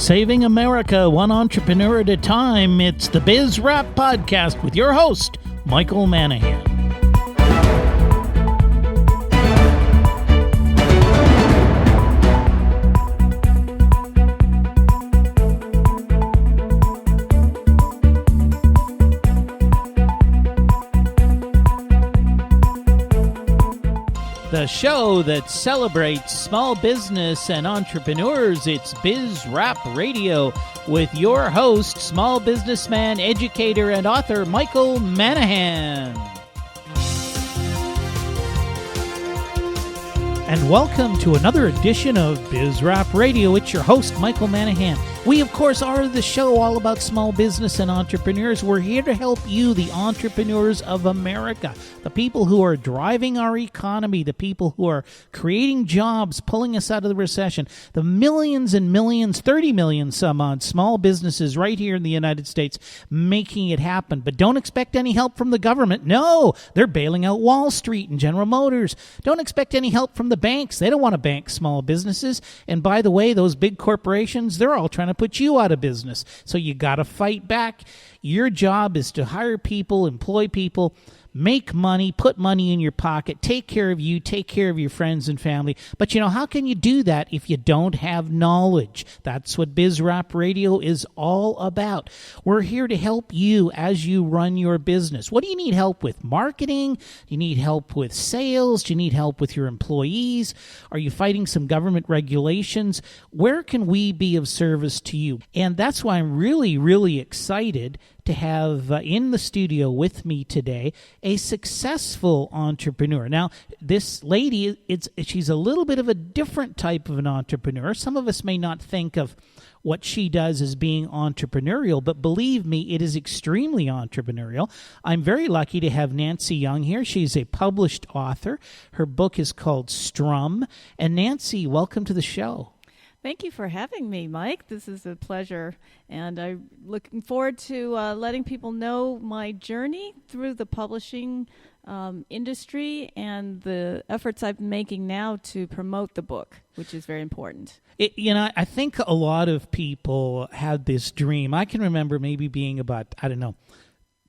Saving America one entrepreneur at a time, it's the Biz Wrap Podcast with your host, Michael Manahan. The show that celebrates small business and entrepreneurs, it's Biz Wrap Radio with your host, small businessman, educator, and author, Michael Manahan. And welcome to another edition of Biz Wrap Radio. It's your host, Michael Manahan. We, of course, are the show all about small business and entrepreneurs. We're here to help you, the entrepreneurs of America, the people who are driving our economy, the people who are creating jobs, pulling us out of the recession, the millions and millions, 30 million some odd small businesses right here in the United States making it happen. But don't expect any help from the government. No, they're bailing out Wall Street and General Motors. Don't expect any help from the banks. They don't want to bank small businesses. And by the way, those big corporations, they're all trying to put you out of business. So you got to fight back. Your job is to hire people, employ people, make money, put money in your pocket, take care of you, take care of your friends and family. But, how can you do that if you don't have knowledge? That's what Biz Wrap Radio is all about. We're here to help you as you run your business. What do you need help with? Marketing? Do you need help with sales? Do you need help with your employees? Are you fighting some government regulations? Where can we be of service to you? And that's why I'm really, really excited to have in the studio with me today a successful entrepreneur. Now, this lady, she's a little bit of a different type of an entrepreneur. Some of us may not think of what she does as being entrepreneurial, but believe me, it is extremely entrepreneurial. I'm very lucky to have Nancy Young here. She's a published author. Her book is called Strum. And Nancy, welcome to the show. Thank you for having me, Mike. This is a pleasure, and I'm looking forward to letting people know my journey through the publishing industry and the efforts I've been making now to promote the book, which is very important. I think a lot of people had this dream. I can remember maybe being about,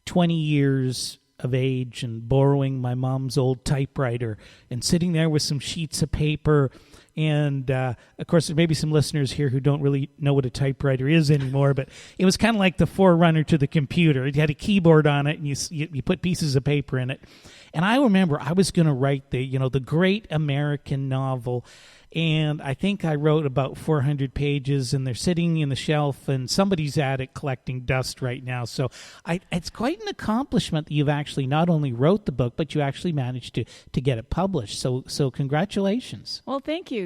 20 years of age and borrowing my mom's old typewriter and sitting there with some sheets of paper. And, of course, there may be some listeners here who don't really know what a typewriter is anymore, but it was kind of like the forerunner to the computer. It had a keyboard on it, and you put pieces of paper in it. And I remember I was going to write the great American novel, and I think I wrote about 400 pages, and they're sitting in the shelf, and somebody's at it collecting dust right now. So it's quite an accomplishment that you've actually not only wrote the book, but you actually managed to get it published. So congratulations. Well, thank you.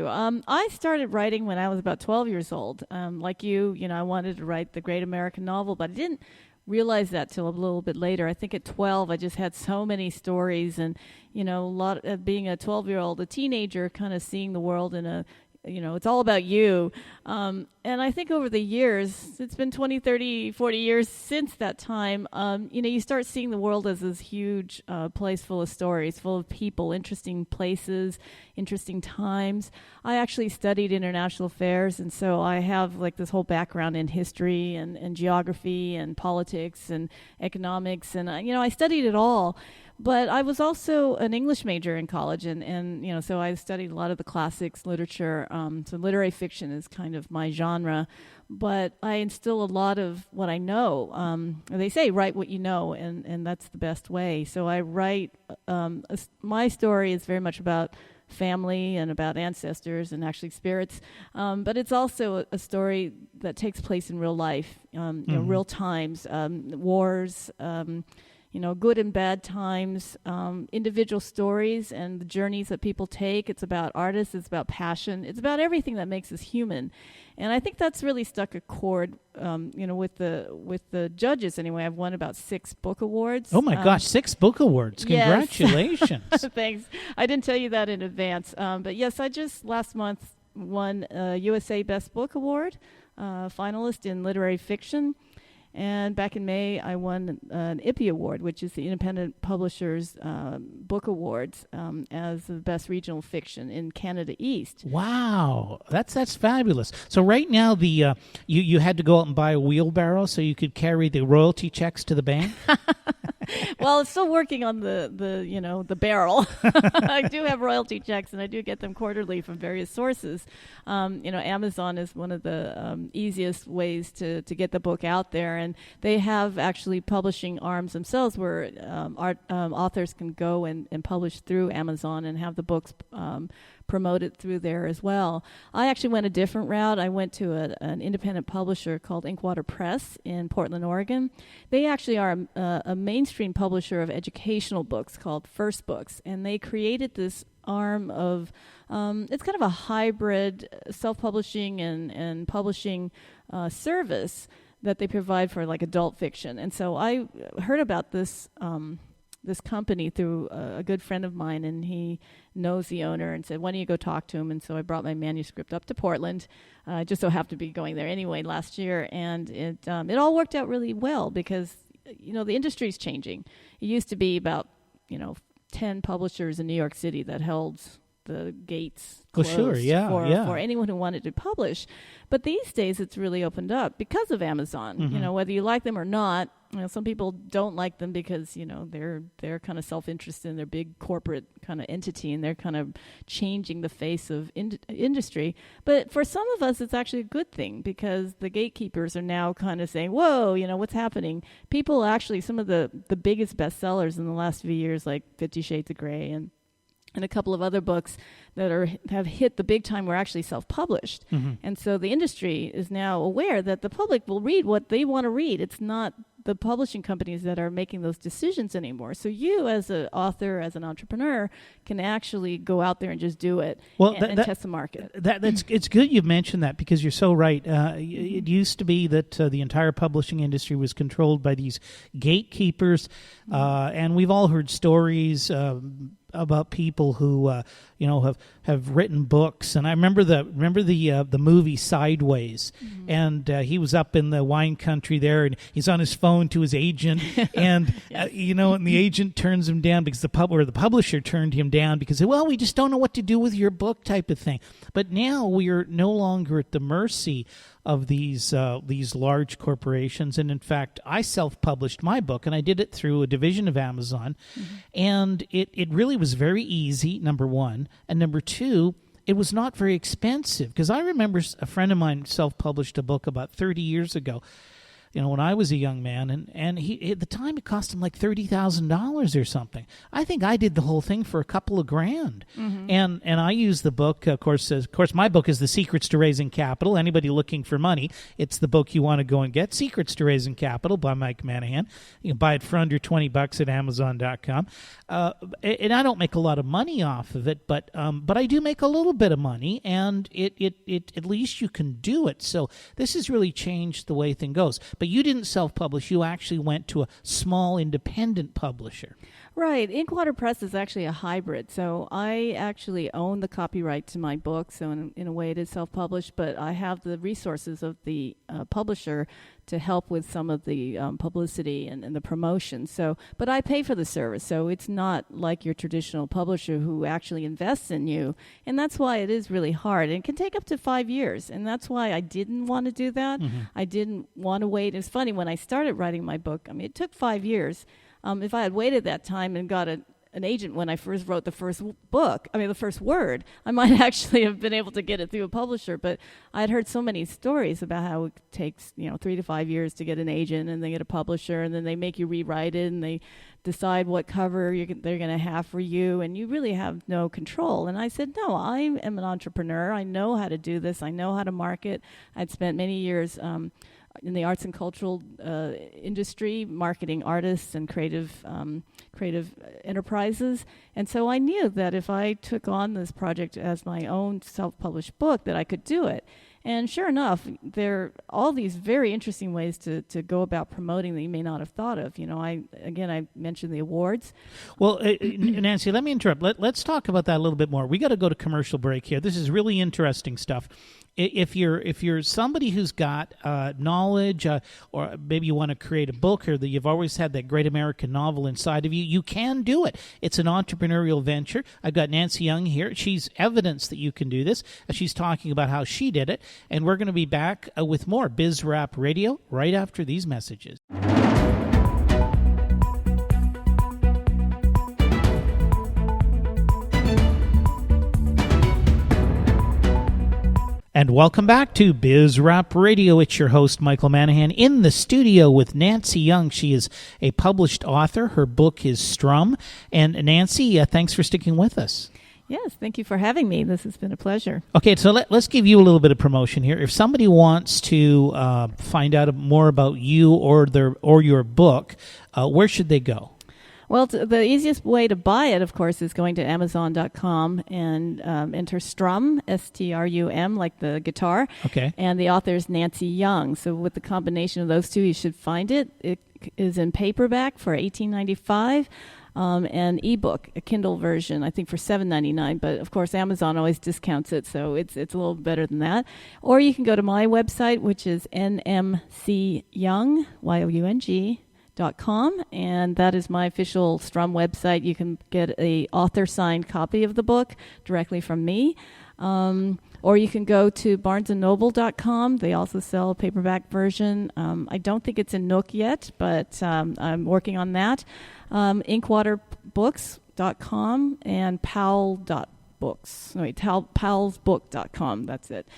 I started writing when I was about 12 years old. Like you, I wanted to write the great American novel, but I didn't realize that till a little bit later. I think at 12, I just had so many stories, and a lot of being a 12-year-old, a teenager, kind of seeing the world in a, it's all about you. And I think over the years, it's been 20, 30, 40 years since that time, you start seeing the world as this huge place full of stories, full of people, interesting places, interesting times. I actually studied international affairs, and so I have this whole background in history and geography and politics and economics, and I studied it all. But I was also an English major in college, and so I studied a lot of the classics, literature. So literary fiction is kind of my genre. But I instill a lot of what I know. They say write what you know, and that's the best way. So I write. My story is very much about family and about ancestors and actually spirits. But it's also a story that takes place in real life, real times, wars. Good and bad times, individual stories and the journeys that people take. It's about artists, it's about passion, it's about everything that makes us human. And I think that's really struck a chord, with the judges anyway. I've won about 6 book awards. Oh my gosh, 6 book awards. Congratulations. Yes. Thanks. I didn't tell you that in advance. But yes, I just last month won a USA Best Book Award, finalist in literary fiction. And back in May, I won an IPPY Award, which is the Independent Publishers Book Awards, as the best regional fiction in Canada East. Wow, that's fabulous. So right now, the you had to go out and buy a wheelbarrow so you could carry the royalty checks to the bank. Well, I'm still working on the barrel. I do have royalty checks, and I do get them quarterly from various sources. Amazon is one of the easiest ways to get the book out there, and they have actually publishing arms themselves where authors can go and publish through Amazon and have the books promoted through there as well. I actually went a different route. I went to an independent publisher called Inkwater Press in Portland, Oregon. They actually are a mainstream publisher of educational books called First Books, and they created this arm of it's kind of a hybrid self-publishing and publishing service that they provide for like adult fiction. And so I heard about this this company through a good friend of mine, and he knows the owner and said, why don't you go talk to him? And so I brought my manuscript up to Portland. I just so happened to be going there anyway last year, and it all worked out really well because, the industry is changing. It used to be about, 10 publishers in New York City that held the gates closed for anyone who wanted to publish. But these days it's really opened up because of Amazon. Mm-hmm. Whether you like them or not, some people don't like them because, they're kind of self-interested in their big corporate kind of entity, and they're kind of changing the face of industry. But for some of us, it's actually a good thing because the gatekeepers are now kind of saying, whoa, what's happening? People actually, some of the biggest bestsellers in the last few years, like 50 Shades of Grey and a couple of other books that have hit the big time were actually self-published. Mm-hmm. And so the industry is now aware that the public will read what they want to read. It's not the publishing companies that are making those decisions anymore. So you, as an author, as an entrepreneur, can actually go out there and just do it and test the market. It's good you've mentioned that because you're so right. It used to be that the entire publishing industry was controlled by these gatekeepers, and we've all heard stories about people who have written books. And I remember the movie Sideways, mm-hmm. and he was up in the wine country there, and he's on his phone to his agent, and yes. And the agent turns him down because the publisher turned him down because, well, we just don't know what to do with your book, type of thing. But now we are no longer at the mercy of these large corporations. And in fact, I self-published my book, and I did it through a division of Amazon. Mm-hmm. And it really was very easy, number one. And number two, it was not very expensive. Because I remember a friend of mine self-published a book about 30 years ago, when I was a young man, and he at the time it cost him like $30,000 or something. I think I did the whole thing for a couple of grand, mm-hmm. and I used the book. Of course, my book is The Secrets to Raising Capital. Anybody looking for money, it's the book you want to go and get. Secrets to Raising Capital by Mike Manahan. You can buy it for under $20 at Amazon.com. And I don't make a lot of money off of it, but I do make a little bit of money, and it at least you can do it. So this has really changed the way things goes. But you didn't self-publish. You actually went to a small independent publisher. Right. Inkwater Press is actually a hybrid. So I actually own the copyright to my book. So in a way it is self-published, but I have the resources of the publisher to help with some of the publicity and the promotion. But I pay for the service. So it's not like your traditional publisher who actually invests in you. And that's why it is really hard. And it can take up to 5 years. And that's why I didn't want to do that. Mm-hmm. I didn't want to wait. It's funny, when I started writing my book, it took 5 years. If I had waited that time and got an agent when I first wrote the first book, the first word, I might actually have been able to get it through a publisher. But I'd heard so many stories about how it takes, 3 to 5 years to get an agent, and they get a publisher, and then they make you rewrite it, and they decide what cover they're going to have for you, and you really have no control. And I said, no, I am an entrepreneur. I know how to do this. I know how to market. I'd spent many years in the arts and cultural industry, marketing artists and creative enterprises. And so I knew that if I took on this project as my own self-published book, that I could do it. And sure enough, there are all these very interesting ways to go about promoting that you may not have thought of. I mentioned the awards. Well, Nancy, let me interrupt. Let's talk about that a little bit more. We got to go to commercial break here. This is really interesting stuff. If you're somebody who's got knowledge, or maybe you want to create a book, or that you've always had that great American novel inside of you, you can do it. It's an entrepreneurial venture. I've got Nancy Young here. She's evidence that you can do this. She's talking about how she did it, and we're going to be back with more Biz Rap Radio right after these messages. And welcome back to Biz Rap Radio. It's your host, Michael Manahan, in the studio with Nancy Young. She is a published author. Her book is Strum. And Nancy, thanks for sticking with us. Yes, thank you for having me. This has been a pleasure. Okay, so let's give you a little bit of promotion here. If somebody wants to find out more about you or your book, where should they go? Well, the easiest way to buy it, of course, is going to Amazon.com and enter Strum, S-T-R-U-M, like the guitar. Okay. And the author is Nancy Young. So with the combination of those two, you should find it. It is in paperback for $18.95, and ebook, a Kindle version, I think for $7.99. But of course, Amazon always discounts it, so it's a little better than that. Or you can go to my website, which is nmcyoung, YOUNG.com, and that is my official Strum website. You can get a author-signed copy of the book directly from me. Or you can go to barnesandnoble.com. They also sell a paperback version. I don't think it's in Nook yet, but I'm working on that. Inkwaterbooks.com and powellsbook.com. That's it.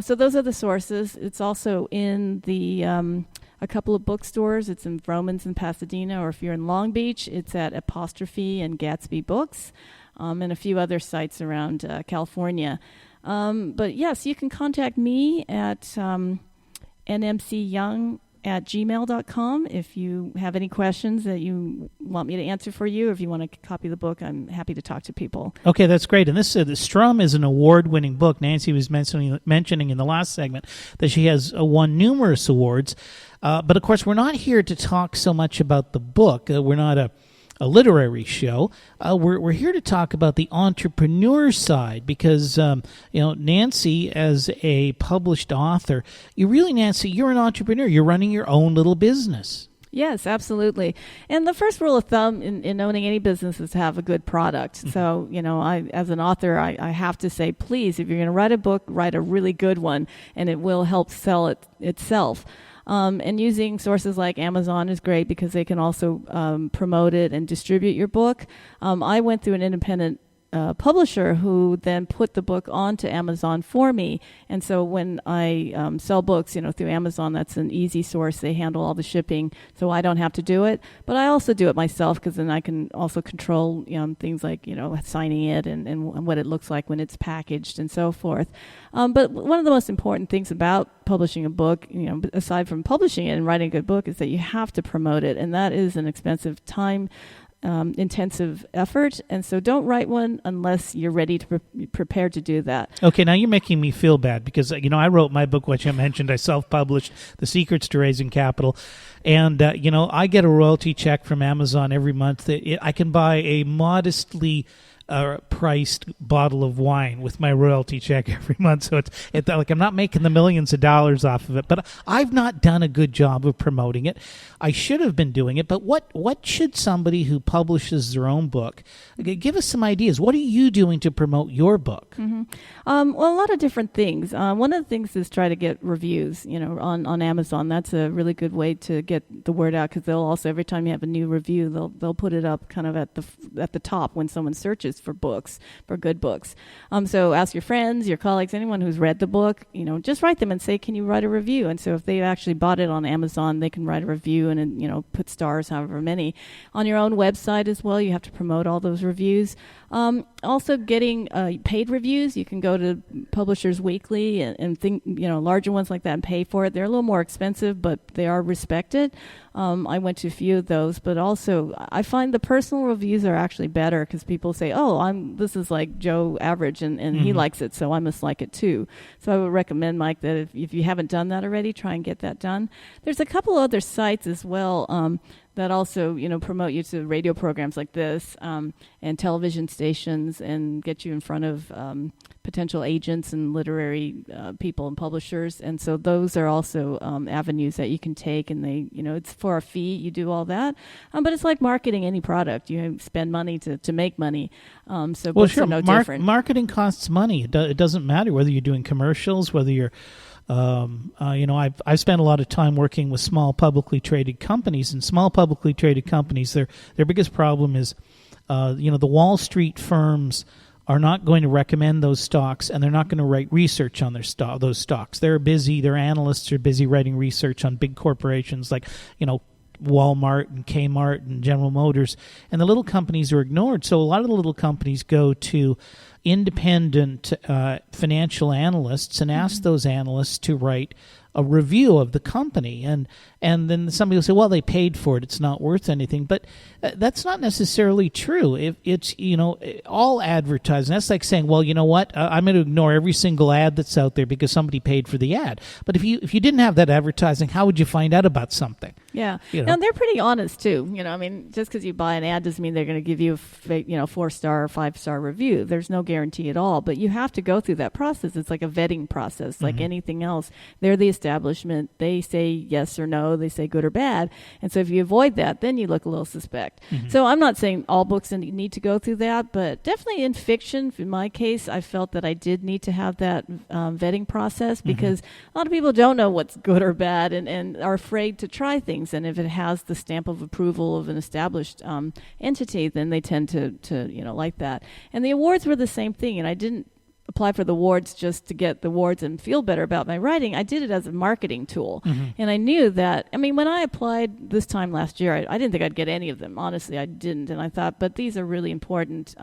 So those are the sources. It's also in the a couple of bookstores. It's in Vroman's in Pasadena, or if you're in Long Beach, it's at Apostrophe and Gatsby Books, and a few other sites around California. But yes, you can contact me at nmcyoung@gmail.com if you have any questions that you want me to answer for you. If you want to copy the book, I'm happy to talk to people. Okay, that's great. And this the Strum is an award-winning book. Nancy was mentioning in the last segment that she has won numerous awards. But, of course, we're not here to talk so much about the book. We're not a literary show. We're here to talk about the entrepreneur side because, Nancy, as a published author, Nancy, you're an entrepreneur. You're running your own little business. Yes, absolutely. And the first rule of thumb in owning any business is to have a good product. Mm-hmm. So, I, as an author, I have to say, please, if you're going to write a book, write a really good one, and it will help sell it itself. And using sources like Amazon is great because they can also promote it and distribute your book. I went through an independent publisher who then put the book onto Amazon for me. And so when I sell books, through Amazon, that's an easy source. They handle all the shipping, so I don't have to do it. But I also do it myself because then I can also control things like, signing it and what it looks like when it's packaged and so forth. But one of the most important things about publishing a book, aside from publishing it and writing a good book, is that you have to promote it. And that is an expensive time intensive effort, and so don't write one unless you're ready to prepared to do that. Okay, now you're making me feel bad because I wrote my book, which I mentioned. I self-published The Secrets to Raising Capital, and I get a royalty check from Amazon every month. I can buy a modestly priced bottle of wine with my royalty check every month. So it's like I'm not making the millions of dollars off of it, but I've not done a good job of promoting it. I should have been doing it, but what should somebody who publishes their own book, give us some ideas. What are you doing to promote your book? Mm-hmm. Well, a lot of different things. One of the things is try to get reviews, on Amazon. That's a really good way to get the word out because they'll also, every time you have a new review, they'll put it up kind of at the top when someone searches for books, for good books. So ask your friends, your colleagues, anyone who's read the book, just write them and say, can you write a review? And so if they actually bought it on Amazon, they can write a review and put stars, however many. On your own website as well, you have to promote all those reviews. Also getting paid reviews. You can go to Publishers Weekly and think, larger ones like that and pay for it. They're a little more expensive, but they are respected. I went to a few of those, but also I find the personal reviews are actually better because people say, oh, this is like Joe Average, and he likes it, so I must like it too. So I would recommend, Mike, that if you haven't done that already, try and get that done. There's a couple other sites as well that also, promote you to radio programs like this and television stations and get you in front of potential agents and literary people and publishers. And so those are also avenues that you can take, and they, it's for a fee. You do all that. But it's like marketing any product. You spend money to make money. So books are no different. Marketing costs money. It doesn't matter whether you're doing commercials, whether you're I've spent a lot of time working with small publicly traded companies, and small publicly traded companies, their biggest problem is, the Wall Street firms are not going to recommend those stocks, and they're not going to write research on those stocks. Their analysts are busy writing research on big corporations like, Walmart and Kmart and General Motors, and the little companies are ignored. So a lot of the little companies go to independent financial analysts and ask those analysts to write a review of the company, and then somebody will say, well, they paid for it, it's not worth anything. But that's not necessarily true. If it's all advertising, that's like saying, well, you know what, I'm going to ignore every single ad that's out there because somebody paid for the ad. But if you didn't have that advertising, how would you find out about something? Yeah, and they're pretty honest too. Just because you buy an ad doesn't mean they're going to give you a 4-star or 5-star review. There's no guarantee at all. But you have to go through that process. It's like a vetting process, like anything else. They're the establishment. They say yes or no. They say good or bad. And so if you avoid that, then you look a little suspect. So I'm not saying all books need to go through that, but definitely in fiction, in my case, I felt that I did need to have that vetting process, because a lot of people don't know what's good or bad and are afraid to try things. And if it has the stamp of approval of an established entity, then they tend to like that. And the awards were the same thing. And I didn't apply for the awards just to get the awards and feel better about my writing. I did it as a marketing tool. And I knew that, when I applied this time last year, I didn't think I'd get any of them. Honestly, I didn't. And I thought, but these are really important.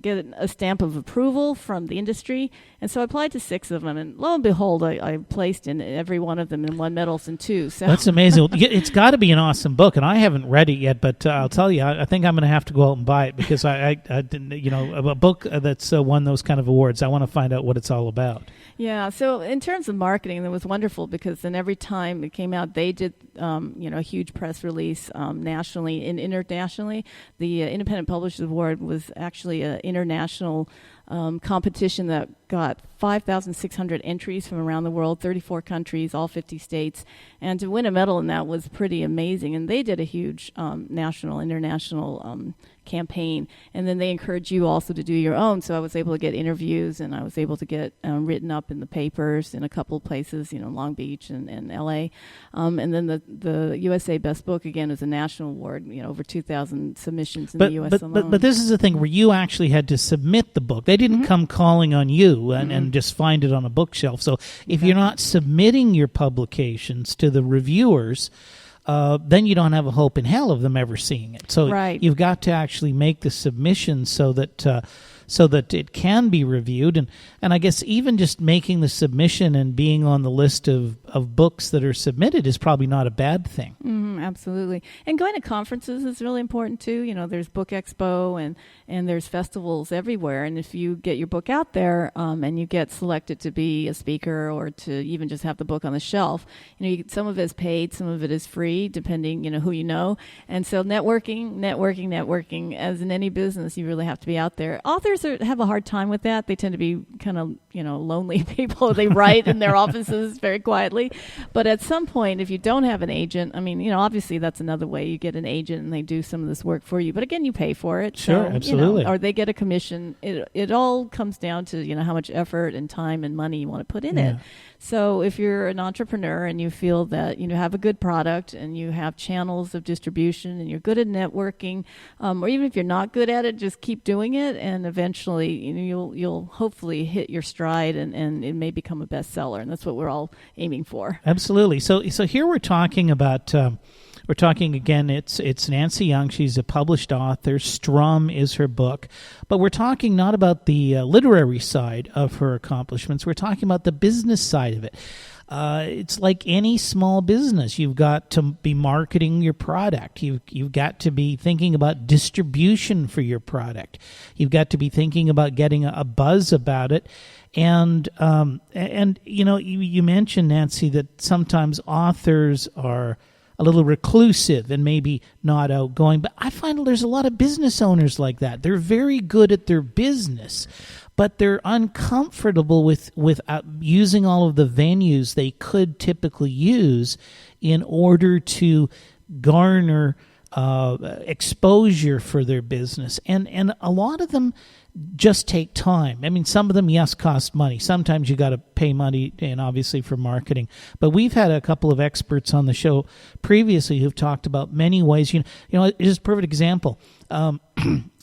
Get a stamp of approval from the industry. And so I applied to 6 of them, and lo and behold, I placed in every one of them and won medals in 2. So that's amazing. It's got to be an awesome book, and I haven't read it yet, but I'll tell you, I think I'm going to have to go out and buy it, because I didn't, a book that's won those kind of awards, I want to find out what it's all about. Yeah, so in terms of marketing, it was wonderful, because then every time it came out, they did, a huge press release nationally and internationally. The Independent Publishers Award was actually an international competition that got 5,600 entries from around the world, 34 countries, all 50 states. And to win a medal in that was pretty amazing. And they did a huge international campaign. And then they encourage you also to do your own. So I was able to get interviews, and I was able to get written up in the papers in a couple of places, Long Beach and L.A. And then the USA Best Book, again, is a national award, over 2,000 submissions in the U.S. alone. But this is the thing where you actually had to submit the book. They didn't come calling on you and just find it on a bookshelf. So if you're not submitting your publications to the reviewers, then you don't have a hope in hell of them ever seeing it. So you've got to actually make the submission so that it can be reviewed. And I guess even just making the submission and being on the list of books that are submitted is probably not a bad thing. Absolutely. And going to conferences is really important too. There's Book Expo and there's festivals everywhere. And if you get your book out there and you get selected to be a speaker or to even just have the book on the shelf, some of it is paid, some of it is free, depending, who you know. And so networking, as in any business, you really have to be out there. Authors have a hard time with that. They tend to be kind of, lonely people. They write in their offices very quietly. But at some point, if you don't have an agent, obviously that's another way. You get an agent and they do some of this work for you. But again, you pay for it. Sure, so, absolutely. Or they get a commission. It all comes down to, how much effort and time and money you want to put in it. So if you're an entrepreneur and you feel that you have a good product and you have channels of distribution and you're good at networking, or even if you're not good at it, just keep doing it, and eventually you'll hopefully hit your stride and it may become a bestseller, and that's what we're all aiming for. Absolutely. So here we're talking about. We're talking again, it's Nancy Young. She's a published author. Strum is her book. But we're talking not about the literary side of her accomplishments. We're talking about the business side of it. It's like any small business. You've got to be marketing your product. You've got to be thinking about distribution for your product. You've got to be thinking about getting a buzz about it. And you mentioned, Nancy, that sometimes authors are a little reclusive and maybe not outgoing. But I find there's a lot of business owners like that. They're very good at their business, but they're uncomfortable with using all of the venues they could typically use in order to garner exposure for their business. And a lot of them just take time. I mean, some of them, yes, cost money. Sometimes you got to pay money, and obviously for marketing. But we've had a couple of experts on the show previously who've talked about many ways. You know, just a perfect example.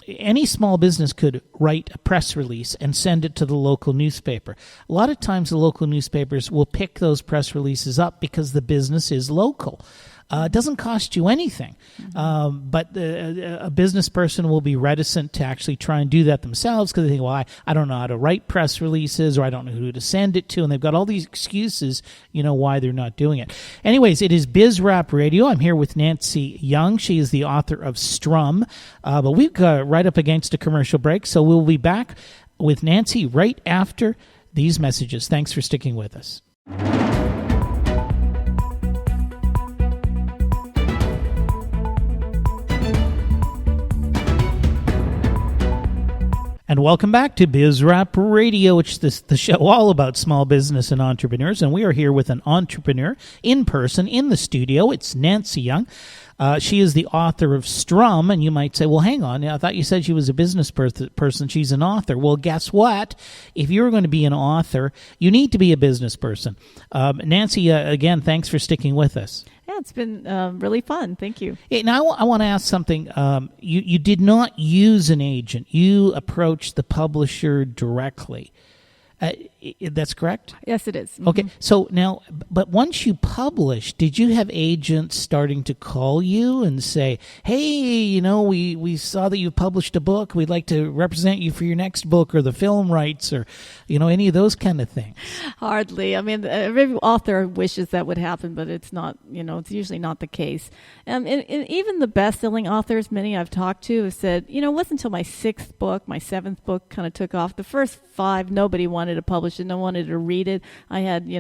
Any small business could write a press release and send it to the local newspaper. A lot of times the local newspapers will pick those press releases up because the business is local. It doesn't cost you anything, but a business person will be reticent to actually try and do that themselves because they think, well, I don't know how to write press releases, or I don't know who to send it to, and they've got all these excuses, why they're not doing it. Anyways, it is BizRap Radio. I'm here with Nancy Young. She is the author of Strum, but we've got right up against a commercial break, so we'll be back with Nancy right after these messages. Thanks for sticking with us. And welcome back to BizRap Radio, which is the show all about small business and entrepreneurs. And we are here with an entrepreneur in person in the studio. It's Nancy Young. She is the author of Strum, and you might say, well, hang on, I thought you said she was a business person. She's an author. Well, guess what? If you're going to be an author, you need to be a business person. Nancy, again, thanks for sticking with us. Yeah, it's been really fun. Thank you. Now, I want to ask something. You did not use an agent. You approached the publisher directly. That's correct? Yes, it is. Mm-hmm. Okay. So now, but once you published, did you have agents starting to call you and say, hey, we saw that you published a book. We'd like to represent you for your next book, or the film rights, or, any of those kind of things? Hardly. I mean, every author wishes that would happen, but it's not, it's usually not the case. And even the best-selling authors, many I've talked to, have said, it wasn't until my sixth book, my seventh book kind of took off. The first five, nobody wanted to publish it. No one wanted to read it. I had,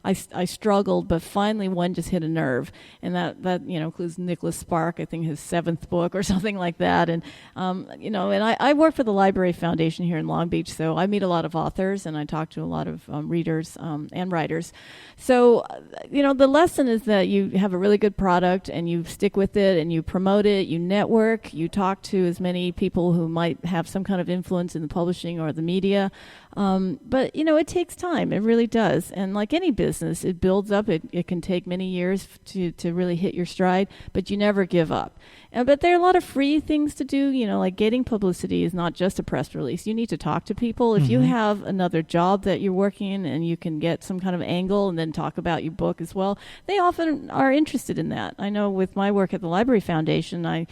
I struggled, but finally one just hit a nerve. And that includes Nicholas Spark, I think his seventh book or something like that. And, and I work for the Library Foundation here in Long Beach, so I meet a lot of authors and I talk to a lot of readers and writers. So, the lesson is that you have a really good product and you stick with it and you promote it, you network, you talk to as many people who might have some kind of influence in the publishing or the media. But, it takes time. It really does. And like any business, it builds up. It can take many years to really hit your stride, but you never give up. But there are a lot of free things to do, like getting publicity is not just a press release. You need to talk to people. If you have another job that you're working in and you can get some kind of angle and then talk about your book as well, they often are interested in that. I know with my work at the Library Foundation, I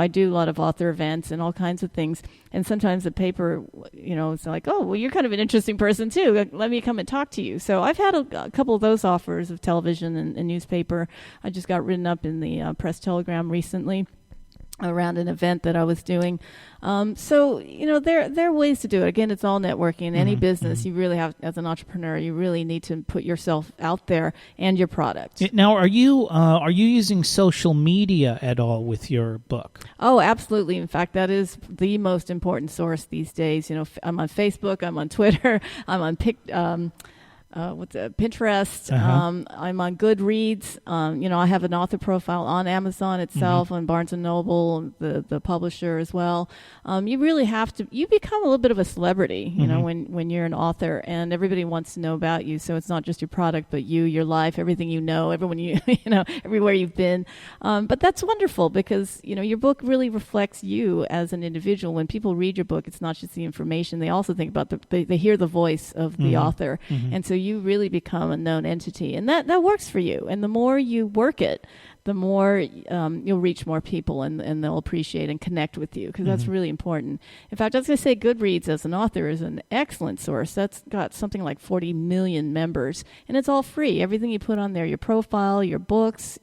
do a lot of author events and all kinds of things. And sometimes the paper, it's like, oh, well, you're kind of an interesting person too. Let me come and talk to you. So I've had a couple of those offers of television and newspaper. I just got written up in the Press Telegram recently around an event that I was doing. So, there are ways to do it. Again, it's all networking. In any business, you really have, as an entrepreneur, you really need to put yourself out there and your product. Now, are you using social media at all with your book? Oh, absolutely. In fact, that is the most important source these days. I'm on Facebook, I'm on Twitter, I'm on Pinterest. I'm on Goodreads. I have an author profile on Amazon itself, on Barnes & Noble, the publisher as well. You really have to, you become a little bit of a celebrity, when you're an author, and everybody wants to know about you. So it's not just your product, but you, your life, everything everyone everywhere you've been. But that's wonderful because, your book really reflects you as an individual. When people read your book, it's not just the information. They also think about they hear the voice of the author. And so you really become a known entity, and that works for you. And the more you work it, the more you'll reach more people, and they'll appreciate and connect with you, because that's really important. In fact, I was going to say Goodreads as an author is an excellent source. That's got something like 40 million members, and it's all free. Everything you put on there, your profile, your books,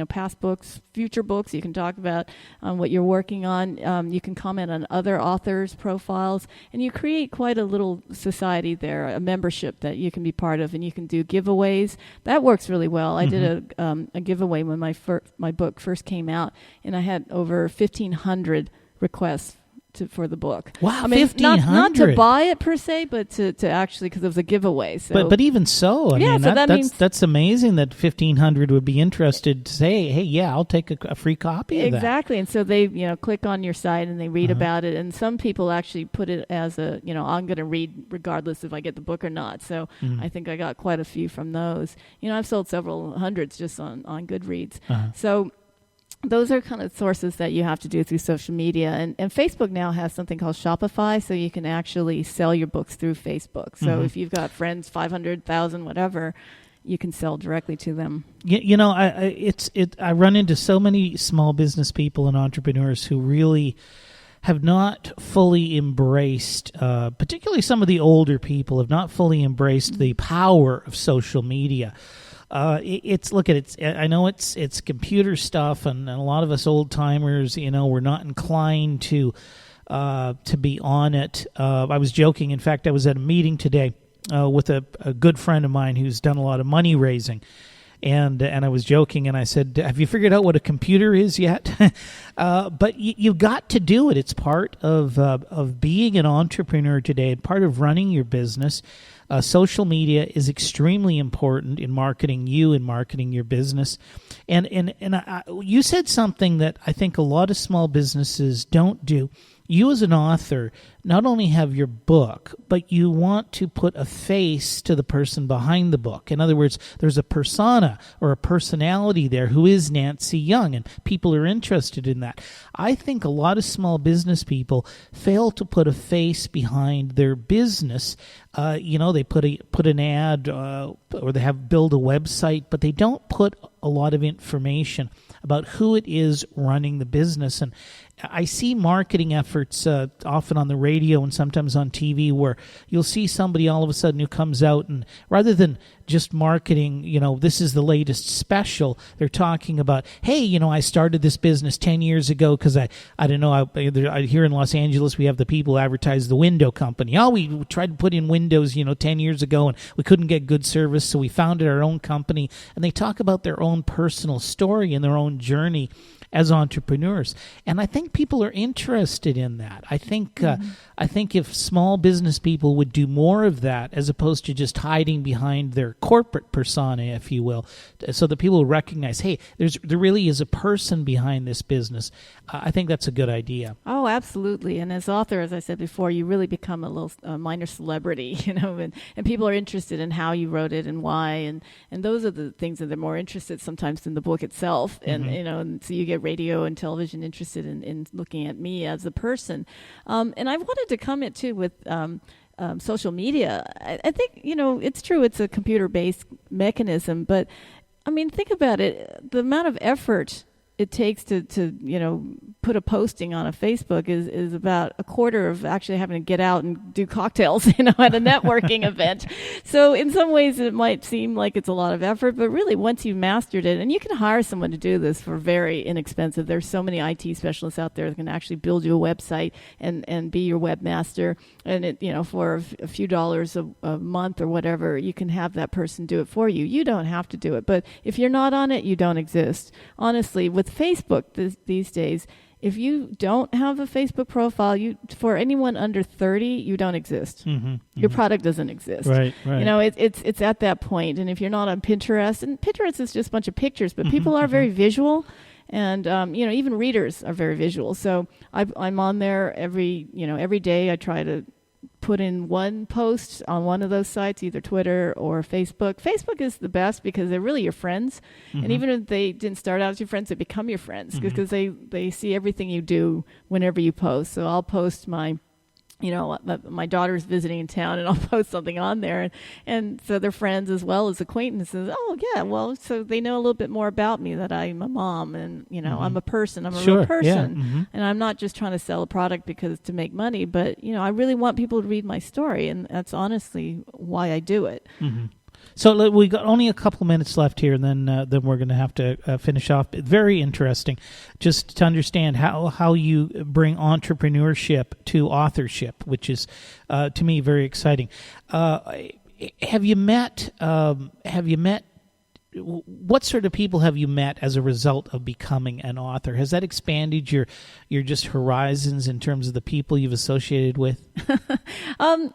past books, future books, you can talk about what you're working on. You can comment on other authors' profiles, and you create quite a little society there, a membership that you can be part of, and you can do giveaways. That works really well. I did a giveaway when my book first came out, and I had over 1,500 requests for the book. Wow, I mean, 1,500. not to buy it per se, but to actually, because it was a giveaway. So. But even so, I mean, that means that's amazing that 1,500 would be interested to say, hey, yeah, I'll take a free copy of that. Exactly, and so they click on your site and they read about it, and some people actually put it as I'm going to read regardless if I get the book or not. So I think I got quite a few from those. I've sold several hundreds just on Goodreads. So those are kind of sources that you have to do through social media. And Facebook now has something called Shopify, so you can actually sell your books through Facebook. So if you've got friends, 500,000, whatever, you can sell directly to them. I run into so many small business people and entrepreneurs who really have not fully embraced, particularly some of the older people, have not fully embraced the power of social media. I know it's computer stuff, and a lot of us old timers, we're not inclined to be on it. I was joking. In fact, I was at a meeting today with a good friend of mine who's done a lot of money raising. And I was joking, and I said, have you figured out what a computer is yet? But you got to do it. It's part of being an entrepreneur today, part of running your business. Social media is extremely important in marketing you and marketing your business. And you said something that I think a lot of small businesses don't do. You as an author not only have your book, but you want to put a face to the person behind the book. In other words, there's a persona or a personality there who is Nancy Young, and people are interested in that. I think a lot of small business people fail to put a face behind their business. They put an ad or they build a website, but they don't put a lot of information about who it is running the business. And I see marketing efforts often on the radio and sometimes on TV where you'll see somebody all of a sudden who comes out, and rather than just marketing, this is the latest special, they're talking about, hey, I started this business 10 years ago because I don't know, here in Los Angeles we have the people who advertise the window company. We tried to put in windows, 10 years ago, and we couldn't get good service, so we founded our own company. And they talk about their own personal story and their own journey as entrepreneurs. And I think people are interested in that. I think if small business people would do more of that, as opposed to just hiding behind their corporate persona, if you will, so that people will recognize, hey, there really is a person behind this business. I think that's a good idea. Oh, absolutely. And as author, as I said before, you really become a little minor celebrity, and people are interested in how you wrote it and why, and those are the things that they're more interested sometimes in the book itself. And and so you get radio and television interested in looking at me as a person. And I wanted to comment too with social media. I think it's true, it's a computer-based mechanism, but I mean, think about it. The amount of effort it takes to put a posting on a Facebook is about a quarter of actually having to get out and do cocktails, at a networking event. So in some ways it might seem like it's a lot of effort, but really once you've mastered it, and you can hire someone to do this for very inexpensive. There's so many IT specialists out there that can actually build you a website and be your webmaster. And it, for a few dollars a month or whatever, you can have that person do it for you. You don't have to do it, but if you're not on it, you don't exist. Honestly, with Facebook these days, if you don't have a Facebook profile, for anyone under 30, you don't exist. Your product doesn't exist. Right. It's at that point. And if you're not on Pinterest, and Pinterest is just a bunch of pictures, but people are very visual, and even readers are very visual. So I'm on there every day. I try to put in one post on one of those sites, either Twitter or Facebook. Facebook is the best because they're really your friends. And even if they didn't start out as your friends, they become your friends because they see everything you do whenever you post. So I'll post my my daughter's visiting in town, and I'll post something on there, and so they're friends as well as acquaintances. Oh yeah, well, so they know a little bit more about me, that I'm a mom, and I'm a person, I'm a real person, and I'm not just trying to sell a product because to make money, but I really want people to read my story, and that's honestly why I do it. So we got only a couple minutes left here, and then we're going to have to finish off. Very interesting, just to understand how you bring entrepreneurship to authorship, which is to me very exciting. Have you met? What sort of people have you met as a result of becoming an author? Has that expanded your just horizons in terms of the people you've associated with? Well,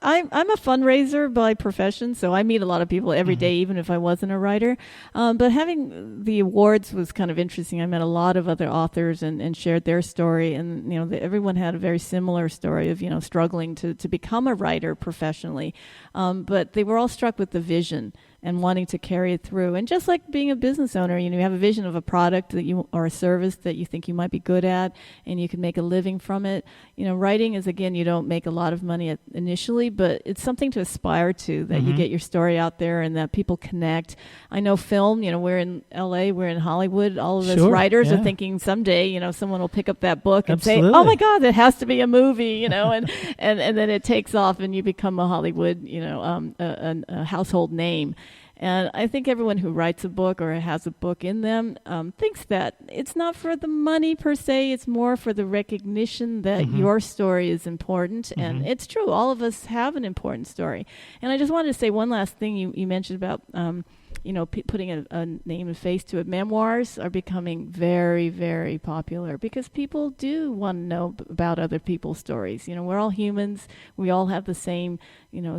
I'm a fundraiser by profession, so I meet a lot of people every day, even if I wasn't a writer. But having the awards was kind of interesting. I met a lot of other authors and shared their story, and everyone had a very similar story of struggling to become a writer professionally. But they were all struck with the vision and wanting to carry it through. And just like being a business owner, you have a vision of a product or a service that you think you might be good at, and you can make a living from it. Writing is, again, you don't make a lot of money initially, but it's something to aspire to, that you get your story out there and that people connect. I know film, we're in LA, we're in Hollywood. All of us writers are thinking someday, someone will pick up that book and say, oh my God, it has to be a movie, and then it takes off and you become a Hollywood, a household name. And I think everyone who writes a book or has a book in them thinks that it's not for the money per se, it's more for the recognition that your story is important. And it's true, all of us have an important story. And I just wanted to say one last thing you mentioned about putting a name and face to it. Memoirs are becoming very, very popular because people do want to know about other people's stories. We're all humans. We all have the same,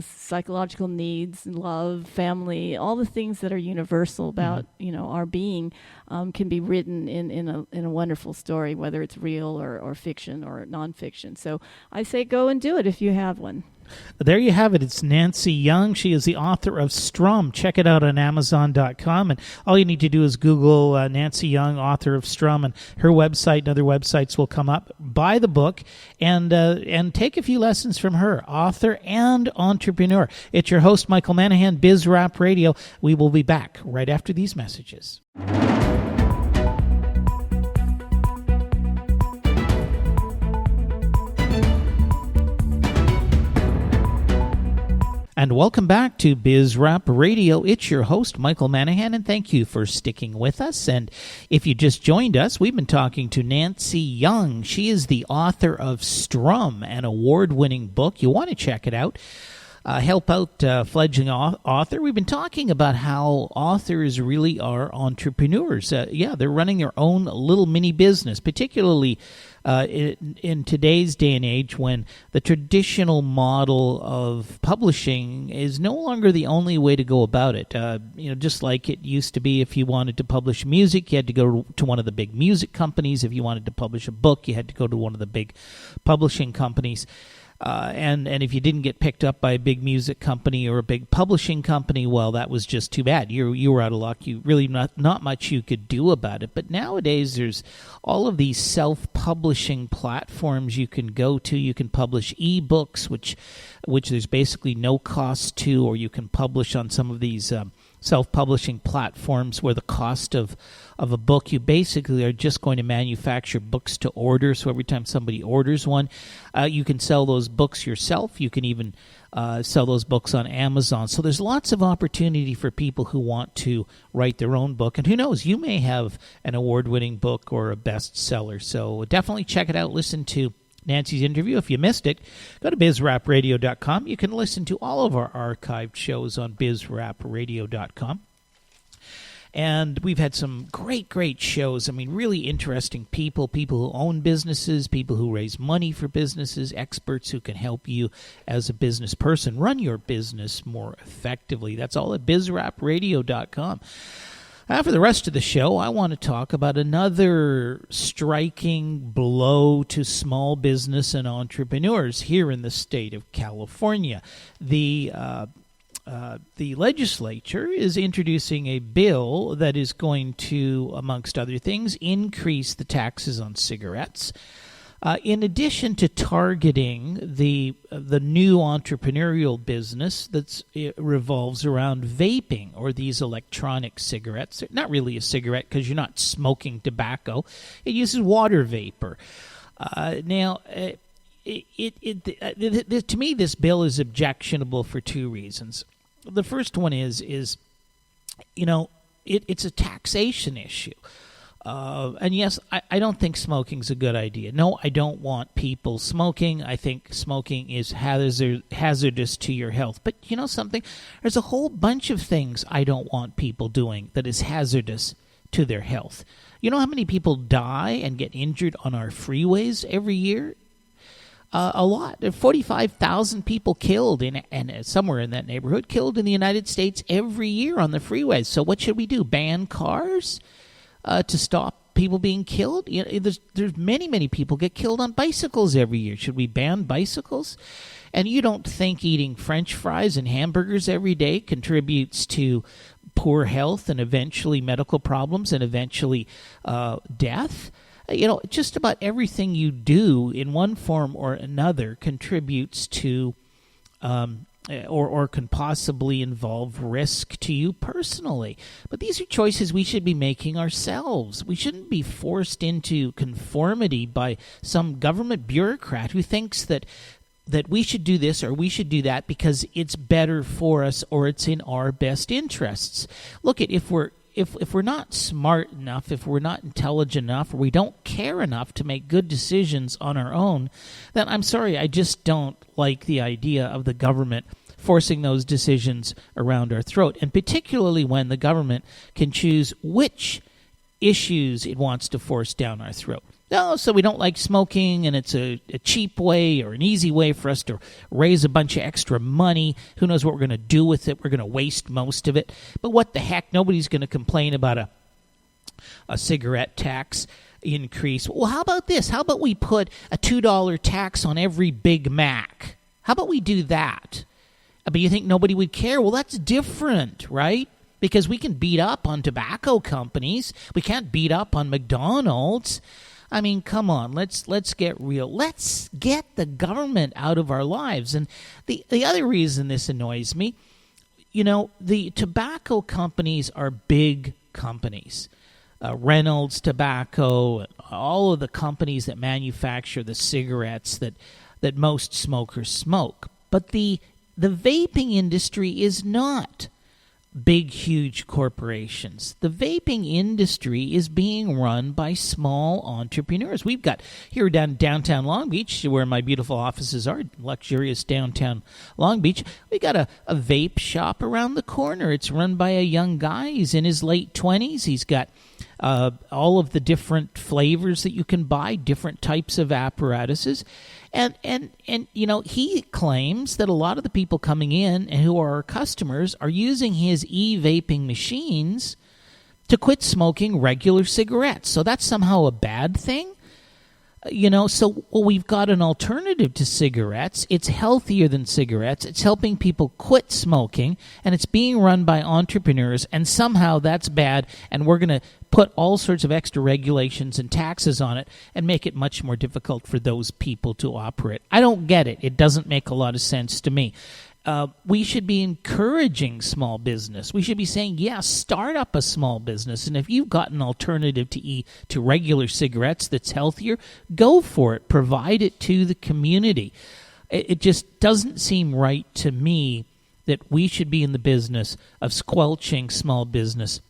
psychological needs, love, family, all the things that are universal about, our being can be written in a wonderful story, whether it's real or fiction or nonfiction. So I say go and do it if you have one. There you have it. It's Nancy Young. She is the author of Strum. Check it out on Amazon.com. And all you need to do is Google Nancy Young, author of Strum, and her website and other websites will come up. Buy the book and take a few lessons from her, author and entrepreneur. It's your host, Michael Manahan, BizRap Radio. We will be back right after these messages. And welcome back to BizRap Radio. It's your host, Michael Manahan, and thank you for sticking with us. And if you just joined us, we've been talking to Nancy Young. She is the author of Strum, an award-winning book. You want to check it out. Help out fledgling author. We've been talking about how authors really are entrepreneurs. They're running their own little mini business, particularly in today's day and age when the traditional model of publishing is no longer the only way to go about it. Just like it used to be, if you wanted to publish music, you had to go to one of the big music companies. If you wanted to publish a book, you had to go to one of the big publishing companies. And if you didn't get picked up by a big music company or a big publishing company, well, that was just too bad. You were out of luck. You really not much you could do about it. But nowadays, there's all of these self-publishing platforms you can go to. You can publish ebooks, which there's basically no cost to, or you can publish on some of these self-publishing platforms where the cost of a book, you basically are just going to manufacture books to order. So every time somebody orders one, you can sell those books yourself. You can even sell those books on Amazon. So there's lots of opportunity for people who want to write their own book. And who knows, you may have an award-winning book or a bestseller. So definitely check it out. Listen to Nancy's interview. If you missed it, go to bizrapradio.com. You can listen to all of our archived shows on bizrapradio.com. And we've had some great shows. I mean, really interesting people who own businesses, people who raise money for businesses, experts who can help you as a business person run your business more effectively. That's all at bizrapradio.com. For the rest of the show, I want to talk about another striking blow to small business and entrepreneurs here in the state of California. The legislature is introducing a bill that is going to, amongst other things, increase the taxes on cigarettes. In addition to targeting the new entrepreneurial business that revolves around vaping or these electronic cigarettes, they're not really a cigarette because you're not smoking tobacco. It uses water vapor. To me, this bill is objectionable for two reasons. The first one is it's a taxation issue. And yes, I don't think smoking's a good idea. No, I don't want people smoking. I think smoking is hazardous to your health. But you know something? There's a whole bunch of things I don't want people doing that is hazardous to their health. You know how many people die and get injured on our freeways every year? A lot. There are 45,000 people killed and somewhere in that neighborhood, killed in the United States every year on the freeways. So what should we do? Ban cars? To stop people being killed? You know, there's many people get killed on bicycles every year. Should we ban bicycles? And you don't think eating French fries and hamburgers every day contributes to poor health and eventually medical problems and eventually death? You know, just about everything you do in one form or another contributes to or can possibly involve risk to you personally. But these are choices we should be making ourselves. We shouldn't be forced into conformity by some government bureaucrat who thinks that we should do this or we should do that because it's better for us or it's in our best interests. Look, if we're not smart enough, if we're not intelligent enough, or we don't care enough to make good decisions on our own, then I'm sorry, I just don't like the idea of the government forcing those decisions around our throat, and particularly when the government can choose which issues it wants to force down our throat. No, so we don't like smoking, and it's a cheap way or an easy way for us to raise a bunch of extra money. Who knows what we're going to do with it? We're going to waste most of it. But what the heck? Nobody's going to complain about a cigarette tax increase. Well, how about this? How about we put a $2 tax on every Big Mac? How about we do that? But you think nobody would care? Well, that's different, right? Because we can beat up on tobacco companies. We can't beat up on McDonald's. I mean, come on, let's get real. Let's get the government out of our lives. And the other reason this annoys me, you know, the tobacco companies are big companies. Reynolds Tobacco, all of the companies that manufacture the cigarettes that most smokers smoke. But the vaping industry is not big, huge corporations. The vaping industry is being run by small entrepreneurs. We've got here downtown Long Beach, where my beautiful offices are, luxurious downtown Long Beach, we got a vape shop around the corner. It's run by a young guy. He's in his late 20s. He's got all of the different flavors that you can buy, different types of apparatuses. And you know, he claims that a lot of the people coming in and who are our customers are using his e-vaping machines to quit smoking regular cigarettes. So that's somehow a bad thing? You know, so we've got an alternative to cigarettes. It's healthier than cigarettes. It's helping people quit smoking, and it's being run by entrepreneurs, and somehow that's bad, and we're going to put all sorts of extra regulations and taxes on it and make it much more difficult for those people to operate. I don't get it. It doesn't make a lot of sense to me. We should be encouraging small business. We should be saying, yes, start up a small business. And if you've got an alternative to regular cigarettes that's healthier, go for it. Provide it to the community. It just doesn't seem right to me that we should be in the business of squelching small business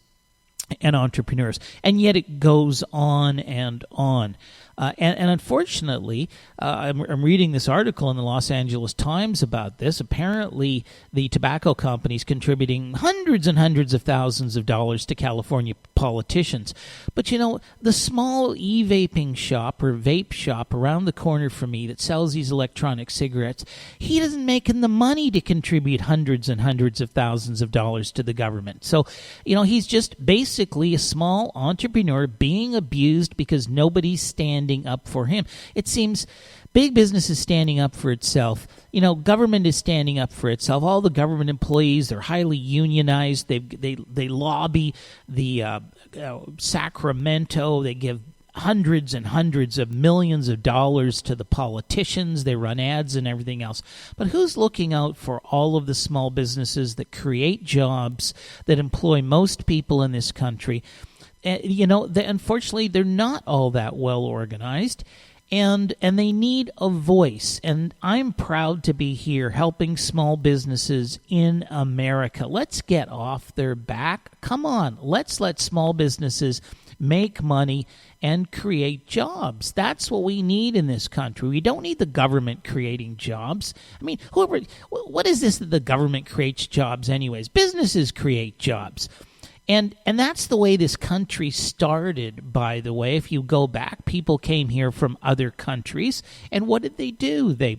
and entrepreneurs. And yet it goes on and on. And unfortunately, I'm reading this article in the Los Angeles Times about this. Apparently, the tobacco companies contributing hundreds and hundreds of thousands of dollars to California politicians. But, you know, the small e-vaping shop or vape shop around the corner from me that sells these electronic cigarettes, he doesn't make the money to contribute hundreds and hundreds of thousands of dollars to the government. So, you know, he's just basically a small entrepreneur being abused because nobody's standing up for him. It seems big business is standing up for itself. You know, government is standing up for itself. All the government employees, they're highly unionized. They lobby the Sacramento. They give hundreds and hundreds of millions of dollars to the politicians. They run ads and everything else. But who's looking out for all of the small businesses that create jobs, that employ most people in this country? Unfortunately, they're not all that well organized. And they need a voice. And I'm proud to be here helping small businesses in America. Let's get off their back. Come on, let's let small businesses make money and create jobs. That's what we need in this country. We don't need the government creating jobs. I mean, what is this that the government creates jobs anyways? Businesses create jobs. And that's the way this country started, by the way. If you go back, people came here from other countries, and what did they do? They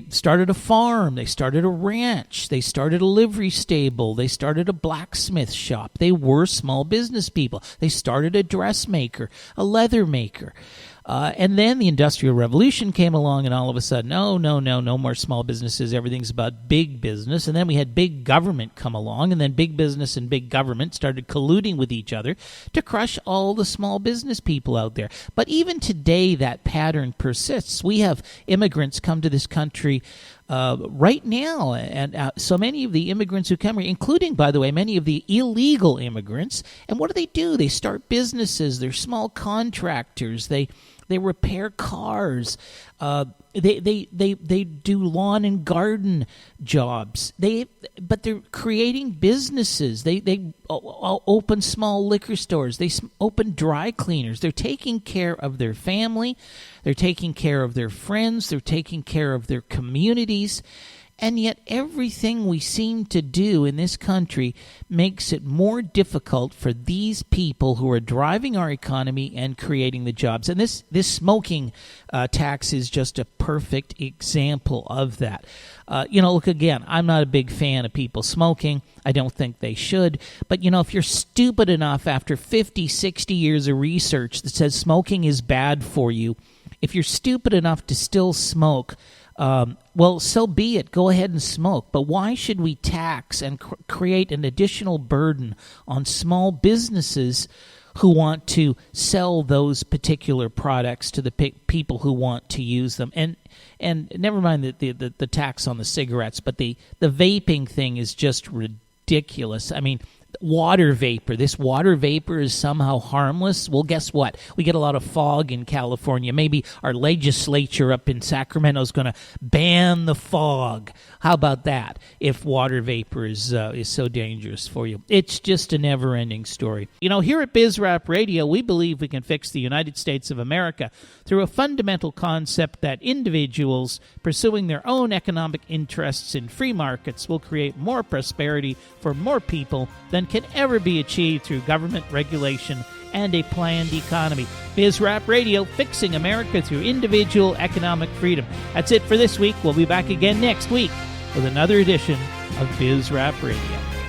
started a farm, they started a ranch, they started a livery stable, they started a blacksmith shop. They were small business people. They started a dressmaker, a leather maker. And then the Industrial Revolution came along, and all of a sudden, no more small businesses. Everything's about big business. And then we had big government come along, and then big business and big government started colluding with each other to crush all the small business people out there. But even today, that pattern persists. We have immigrants come to this country right now, and so many of the immigrants who come here, including, by the way, many of the illegal immigrants, and what do? They start businesses. They're small contractors. They repair cars. They do lawn and garden jobs. But they're creating businesses. They open small liquor stores. They open dry cleaners. They're taking care of their family. They're taking care of their friends. They're taking care of their communities. And yet everything we seem to do in this country makes it more difficult for these people who are driving our economy and creating the jobs. And this smoking tax is just a perfect example of that. Look, again, I'm not a big fan of people smoking. I don't think they should. But, if you're stupid enough after 50, 60 years of research that says smoking is bad for you, if you're stupid enough to still smoke, well, so be it. Go ahead and smoke. But why should we tax and create an additional burden on small businesses who want to sell those particular products to the people who want to use them? And never mind the tax on the cigarettes, but the vaping thing is just ridiculous. I mean, water vapor. This water vapor is somehow harmless. Well, guess what? We get a lot of fog in California. Maybe our legislature up in Sacramento is going to ban the fog. How about that? If water vapor is so dangerous for you, it's just a never-ending story. Here at BizRap Radio, we believe we can fix the United States of America through a fundamental concept that individuals pursuing their own economic interests in free markets will create more prosperity for more people than can ever be achieved through government regulation and a planned economy. BizRap Radio, fixing America through individual economic freedom. That's it for this week. We'll be back again next week with another edition of BizRap Radio.